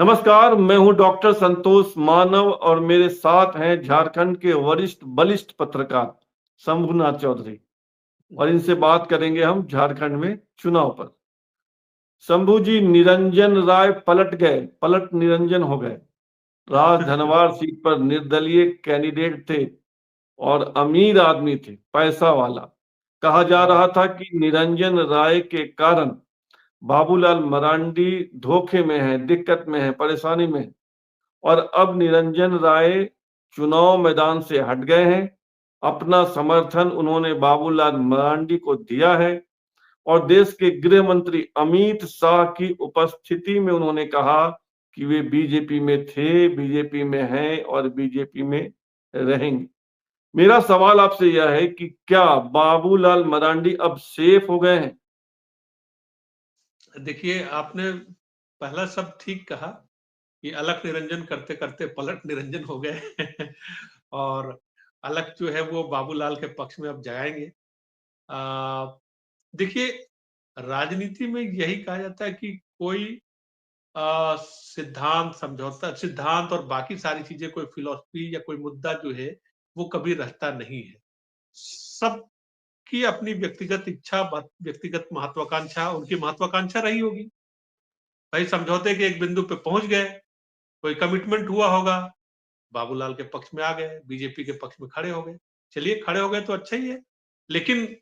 नमस्कार, मैं हूं डॉक्टर संतोष मानव और मेरे साथ हैं झारखंड के वरिष्ठ बलिष्ठ पत्रकार शंभुनाथ चौधरी और इनसे बात करेंगे हम झारखंड में चुनाव पर। शंभू जी, निरंजन राय पलट निरंजन हो गए। राजधनवार सीट पर निर्दलीय कैंडिडेट थे और अमीर आदमी थे, पैसा वाला। कहा जा रहा था कि निरंजन राय के कारण बाबूलाल मरांडी धोखे में है, दिक्कत में है, परेशानी में है। और अब निरंजन राय चुनाव मैदान से हट गए हैं। अपना समर्थन उन्होंने बाबूलाल मरांडी को दिया है और देश के गृह मंत्री अमित शाह की उपस्थिति में उन्होंने कहा कि वे बीजेपी में थे, बीजेपी में हैं और बीजेपी में रहेंगे। मेरा सवाल आपसे यह है कि क्या बाबूलाल मरांडी अब सेफ हो गए हैं? देखिए, आपने पहला शब्द ठीक कहा कि अलख निरंजन करते-करते पलट निरंजन हो गए और अलख जो है वो बाबूलाल के पक्ष में अब जाएँगे। देखिए, राजनीति में यही कहा जाता है कि कोई सिद्धांत और बाकी सारी चीज़ें, कोई फिलॉसफी या कोई मुद्दा जो है, वो कभी रहता नहीं है। सबकी अपनी व्यक्तिगत इच्छा, व्यक्तिगत महत्वाकांक्षा, उनकी महत्वाकांक्षा रही होगी। भाई समझौते के एक बिंदु पे पहुँच गए, कोई कमिटमेंट हुआ होगा, बाबूलाल के पक्ष में आ गए, बीजेपी के पक्ष में खड़े हो गए। चलिए खड़े हो गए तो अच्छा ही है। लेकिन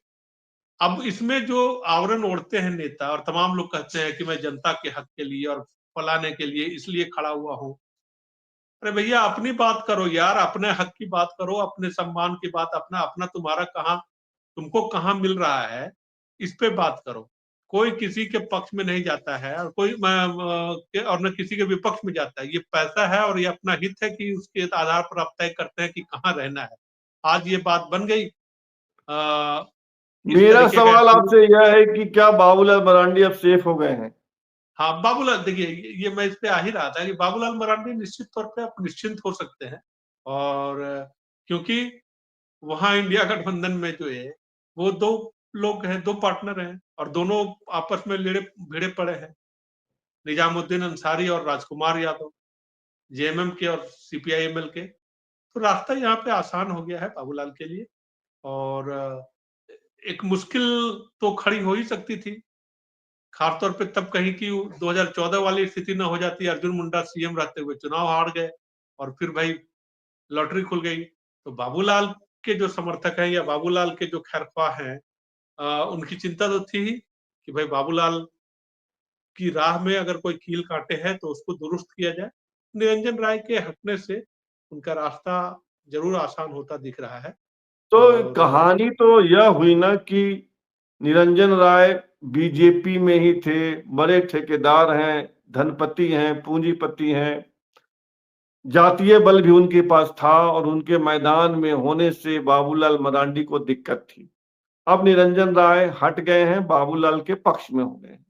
अब इसमें जो आवरण ओढ़ते हैं नेता और तमाम लोग कहते हैं कि मैं जनता के हक के लिए और फलाने के लिए इसलिए खड़ा हुआ हूँ। अरे भैया अपनी बात करो यार, अपने हक की बात करो, अपने सम्मान की बात, अपना अपना तुम्हारा कहाँ, तुमको कहाँ मिल रहा है, इस पे बात करो। कोई किसी के पक्ष में नहीं जाता है और कोई और न किसी के विपक्ष में जाता है। ये पैसा है और ये अपना हित है कि उसके आधार पर आप तय करते हैं कि कहाँ रहना है। आज ये बात बन गई। इस मेरा तरीके का सवाल आपसे यह है कि क्या बाबूलाल मरांडी अब सेफ हो गए हैं? हाँ, बाबूलाल देखिए, ये मैं इस पे आ ही रहा था कि बाबूलाल मरांडी निश्चित तौर पे आप निश्चिंत हो सकते हैं और क्योंकि वहाँ इंडिया गठबंधन में जो है, वो 2 लोग हैं, 2 पार्टनर हैं और दोनों आपस में भिड़े पड़े हैं। निजामुद्दीन अंसारी और राजकुमार यादव, जेएमएम के और सीपीआई-एमएल के। तो रास्ता यहाँ पे आसान हो गया है बाबूलाल के लिए और एक मुश्किल तो खड़ी हो ही सकती थी। खास तौर पे तब कहीं की 2014 वाली स्थिति ना हो जाती, अर्जुन मुंडा सीएम रहते हुए चुनाव हार गए और फिर भाई लॉटरी खुल गई। तो बाबूलाल के जो समर्थक हैं या बाबूलाल के जो खैरख्वाह हैं, उनकी चिंता तो थी ही कि भाई बाबूलाल की राह में अगर कोई कील काटे है तो उसको दुरुस्त किया जाए। निरंजन राय के हटने से उनका रास्ता ज़रूर आसान होता दिख रहा है तो और कहानी तो यह हुई ना कि निरंजन राय बीजेपी में ही थे, बड़े ठेकेदार हैं, धनपति हैं, पूंजीपति हैं, जातीय बल भी उनके पास था और उनके मैदान में होने से बाबूलाल मरांडी को दिक्कत थी। अब निरंजन राय हट गए हैं, बाबूलाल के पक्ष में हो गए हैं।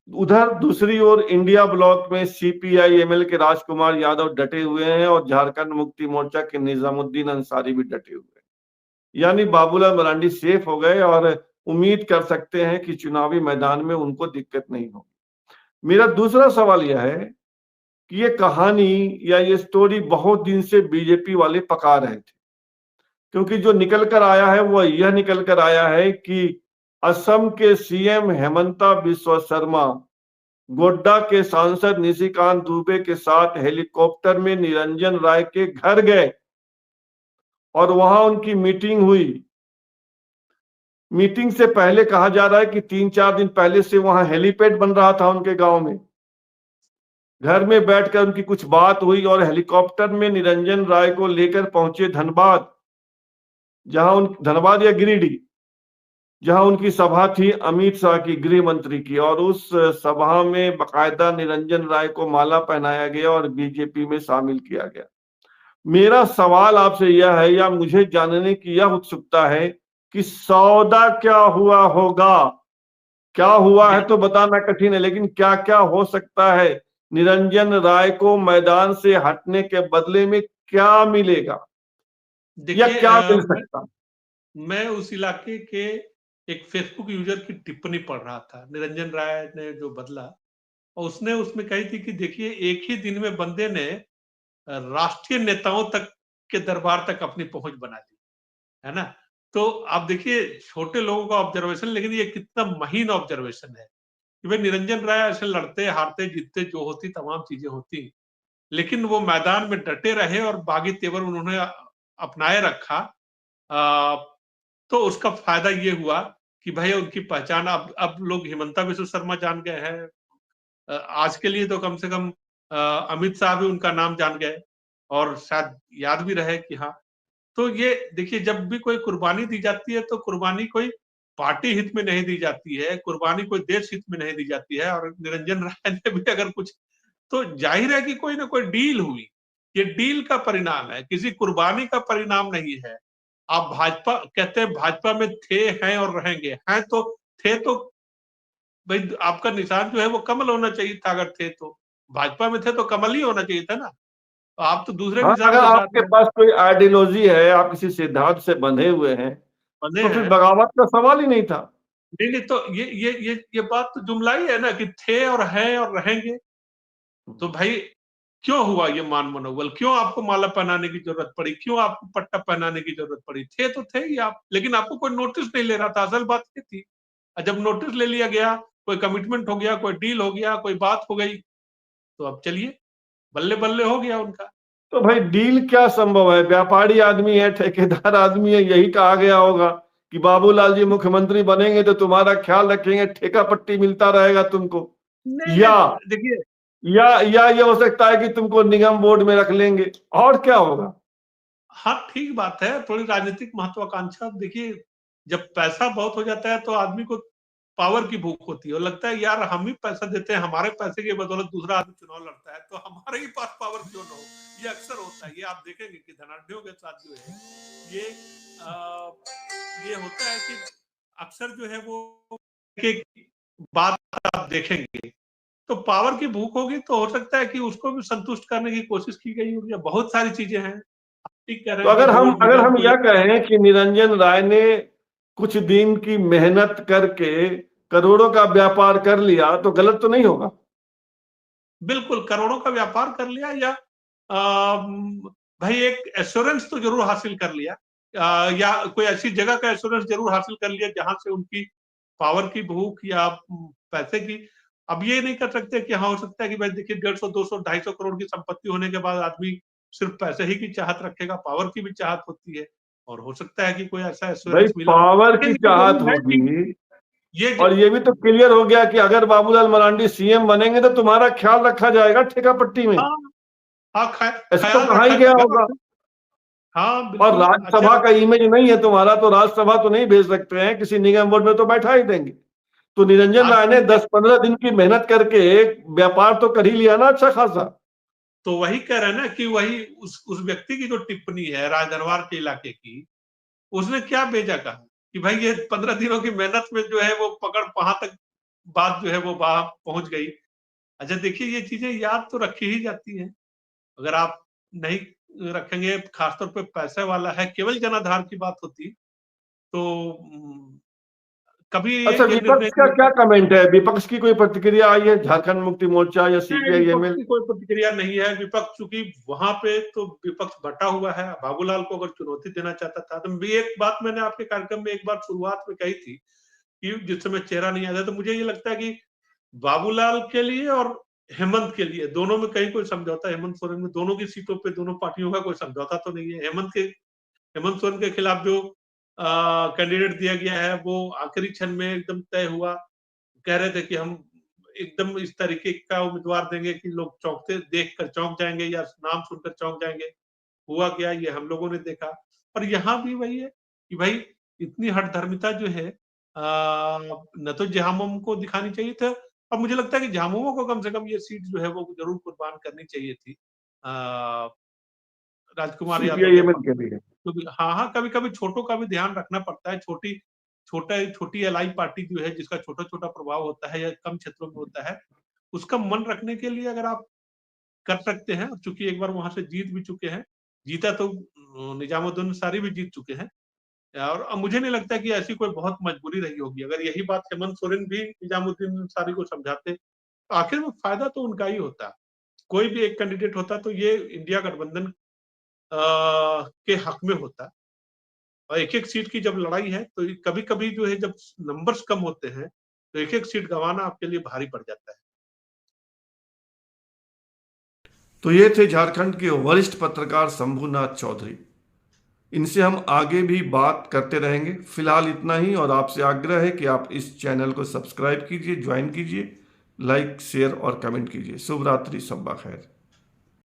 उधर दूसरी ओर इंडिया ब्लॉक में सीपीआई एमएल के राजकुमार यादव डटे हुए हैं और झारखंड मुक्ति मोर्चा के निजामुद्दीन अंसारी भी डटे हुए हैं। यानी बाबूलाल मरांडी सेफ हो गए और उम्मीद कर सकते हैं कि चुनावी मैदान में उनको दिक्कत नहीं होगी। मेरा दूसरा सवाल यह है कि ये कहानी या ये स्टोरी बहुत दिन से बीजेपी वाले पका रहे थे, क्योंकि जो निकल कर आया है वो यह निकल कर आया है कि असम के सीएम हेमंता बिस्वा शर्मा गोड्डा के सांसद निशिकांत दुबे के साथ हेलीकॉप्टर में निरंजन राय के घर गए और वहां उनकी मीटिंग हुई। मीटिंग से पहले कहा जा रहा है कि 3-4 दिन पहले से वहां हेलीपैड बन रहा था उनके गांव में। घर में बैठकर उनकी कुछ बात हुई और हेलीकॉप्टर में निरंजन राय को लेकर पहुंचे धनबाद, धनबाद या गिरिडीह, जहां उनकी सभा थी अमित शाह की, गृह मंत्री की, और उस सभा में बकायदा निरंजन राय को माला पहनाया गया और बीजेपी में शामिल किया गया। मेरा सवाल आपसे यह है या मुझे जानने की यह उत्सुकता है कि सौदा क्या हुआ होगा? क्या हुआ है तो बताना कठिन है, लेकिन क्या क्या हो सकता है? निरंजन राय को मैदान से हटने के बदले में क्या मिलेगा या देखिए, क्या मिल सकता? मैं उस इलाके के एक फेसबुक यूजर की टिप्पणी पढ़ रहा था। निरंजन राय ने जो बदला, और उसने उसमें कही थी कि देखिए एक ही दिन में बंदे ने राष्ट्रीय नेताओं तक के दरबार तक अपनी पहुंच बना ली, है ना? तो आप देखिए छोटे लोगों का ऑब्जर्वेशन, लेकिन ये कितना महीन ऑब्जर्वेशन है कि भाई निरंजन राय ऐसे लड़ते, हारते, जीतते जो होती तमाम चीजें होती, लेकिन वो मैदान में डटे रहे और बागी तेवर उन्होंने अपनाए रखा। आ, तो उसका फायदा ये हुआ कि भाई उनकी पहचान अब लोग हिमंता विश्व शर्मा जान गए हैं। आज के लिए तो कम से कम अमित शाह भी उनका नाम जान गए और शायद याद भी रहे कि हाँ। तो ये देखिए जब भी कोई कुर्बानी दी जाती है तो कुर्बानी कोई पार्टी हित में नहीं दी जाती है, कुर्बानी कोई देश हित में नहीं दी जाती है। और निरंजन राय ने भी अगर कुछ, तो जाहिर है कि कोई ना कोई डील हुई। ये डील का परिणाम है, किसी कुर्बानी का परिणाम नहीं है। आप भाजपा कहते हैं, भाजपा में थे, हैं और रहेंगे। हैं तो थे तो भाई आपका निशान जो है वो कमल होना चाहिए था, अगर थे तो। भाजपा में थे तो कमल ही होना चाहिए था ना। तो आप तो दूसरे हाँ, निशान अगर के साथ आपके में पास कोई आइडियोलॉजी है, आप किसी सिद्धांत से बंधे हुए हैं, बने तो फिर हैं। बगावत का सवाल ही नहीं था। नहीं, नहीं, तो ये बात तो जुमला ही है ना कि थे और हैं और रहेंगे। तो भाई क्यों हुआ ये मान मनोबल? क्यों आपको माला पहनाने की जरूरत पड़ी? क्यों आपको पट्टा पहनाने की जरूरत पड़ी? थे तो थे ही आप, लेकिन आपको कोई नोटिस नहीं ले रहा था, असल बात ये थी। जब नोटिस ले लिया गया, कोई कमिटमेंट हो गया, कोई डील हो गया, कोई बात हो गई, तो अब चलिए बल्ले बल्ले हो गया उनका। तो भाई डील क्या संभव है? व्यापारी आदमी है, ठेकेदार आदमी है, यही कहा गया होगा कि बाबूलाल जी मुख्यमंत्री बनेंगे तो तुम्हारा ख्याल रखेंगे, ठेका पट्टी मिलता रहेगा तुमको। नहीं, या नहीं, देखिए। या ये हो सकता है कि तुमको निगम बोर्ड में रख लेंगे, और क्या होगा? हाँ, ठीक बात है, थोड़ी राजनीतिक महत्वाकांक्षा। देखिए जब पैसा बहुत हो जाता है तो आदमी को पावर की भूख होती है और लगता है यार हम ही पैसा देते हैं, हमारे पैसे की बदौलत दूसरा आदमी चुनाव लड़ता है, तो हमारे ही पास पावर क्यों ना हो। ये अक्सर होता है, ये आप देखेंगे कि धनाढ्यों के साथ जो है ये आ, ये होता है कि अक्सर जो है वो एक बात आप देखेंगे, तो पावर की भूख होगी तो हो सकता है कि उसको भी संतुष्ट करने की कोशिश की गई होगी। बहुत सारी चीजें हैं, आप ठीक कह रहे तो हैं कि बोर्ड अगर निगम हम को यह लेकर। कहें कि निरंजन राय ने कुछ दिन की मेहनत करके करोड़ों का व्यापार कर लिया, तो गलत तो नहीं होगा? बिल्कुल करोड़ों का व्यापार कर लिया, या भाई एक एश्योरेंस तो जरूर हासिल कर लिया, या कोई ऐसी जगह का एश्योरेंस जरूर हासिल कर लिया जहां से उनकी पावर की भूख या पैसे की। अब ये नहीं कर सकते कि हाँ, हो सकता है कि भाई देखिए 150 200 250 करोड़ की संपत्ति होने के बाद आदमी सिर्फ पैसे ही की चाहत रखेगा, पावर की भी चाहत होती है। और हो सकता है कि कोई ऐसा भाई एश्योरेंस मिला हो, पावर की लेकिन ये चाहत जरूर है कि होगी, ये और ये भी तो क्लियर हो गया कि अगर बाबूलाल मरांडी सीएम बनेंगे तो तुम्हारा ख्याल रखा जाएगा ठेका पट्टी में। हाँ, हाँ, ऐसा तो ख्याल कहा ही रखा गया जाएगा। होगा। हाँ, और बिल्कुल। अच्छा, राज्यसभा का इमेज नहीं है तुम्हारा, तो राज्यसभा तो नहीं भेज सकते हैं, किसी निगम बोर्ड में तो बैठा ही देंगे। तो निरंजन राय ने राष्ट्रपति 10-15 दिन की मेहनत करके व्यापार तो कर ही लिया ना, अच्छा खासा। तो वही कह रहे हैं ना कि वही उस व्यक्ति की जो टिप्पणी है राजदरबार के इलाके की, उसने क्या बेजा कहा कि भाई ये 15 दिनों की मेहनत में जो है वो पकड़ वहां तक बात जो है वो वहां पहुंच गई। अच्छा देखिए ये चीजें याद तो रखी ही जाती हैं। अगर आप नहीं रखेंगे, खासतौर पे पैसे वाला है, केवल जनाधार की बात होती तो कभी अच्छा, ये निर्णय विपक्ष नहीं का क्या होता। कमेंट है? विपक्ष की कोई प्रतिक्रिया आई है? झारखंड मुक्ति मोर्चा या नहीं, सीपीआई विपक्ष एमएल? की कोई प्रतिक्रिया नहीं है। विपक्ष चूंकि वहां पे तो विपक्ष बटा हुआ है, बाबूलाल को अगर चुनौती देना चाहता था तो भी एक बात मैंने आपके कार्यक्रम में एक बार शुरुआत में कही थी कि जिस समय चेहरा नहीं आता, तो मुझे ये लगता है कि बाबूलाल के लिए और हेमंत के लिए दोनों में कहीं कोई समझौता, हेमंत सोरेन में दोनों की सीटों पे दोनों पार्टियों का कोई समझौता तो नहीं है। हेमंत सोरेन के खिलाफ जो कैंडिडेट दिया गया है वो आखिरी क्षण में एकदम तय हुआ। कह रहे थे कि हम एकदम इस तरीके का उम्मीदवार देंगे कि लोग चौंकते देख कर चौंक जाएंगे या नाम सुनकर चौंक जाएंगे। हुआ क्या, ये हम लोगों ने देखा। और यहाँ भी वही है कि भाई इतनी हठधर्मिता जो है न तो झामुमो को दिखानी चाहिए था। अब मुझे लगता है कि झामुमो को कम से कम ये सीट जो है वो जरूर कुर्बान करनी चाहिए थी राजकुमार यादव सीपीआई के एमएल पक्ष के में। लिए? क्योंकि हाँ, हाँ, कभी-कभी छोटों का भी ध्यान रखना पड़ता है। छोटी एलआई पार्टी जो है जिसका छोटा-छोटा प्रभाव होता है या कम क्षेत्रों में होता है, उसका मन रखने के लिए अगर आप कर सकते हैं, चूँकि एक बार वहाँ से जीत भी चुके हैं। जीता तो निजामुद्दीन अंसारी भी जीत चुके हैं। और मुझे नहीं लगता कि ऐसी कोई बहुत मजबूरी रही होगी। अगर यही बात हेमंत सोरेन भी निजामुद्दीन अंसारी को समझाते, आखिर में फायदा तो उनका ही होता। कोई भी एक कैंडिडेट होता तो ये इंडिया गठबंधन के हक में होता। और एक-एक सीट की जब लड़ाई है तो कभी-कभी जो है जब नंबर्स कम होते हैं तो एक-एक सीट गंवाना आपके लिए भारी पड़ जाता है। तो ये थे झारखंड के वरिष्ठ पत्रकार शंभुनाथ चौधरी। इनसे हम आगे भी बात करते रहेंगे। फिलहाल इतना ही, और आपसे आग्रह है कि आप इस चैनल को सब्सक्राइब कीजिए, ज्वाइन कीजिए, लाइक, शेयर और कमेंट कीजिए। शुभ रात्रि, शब्बा खैर।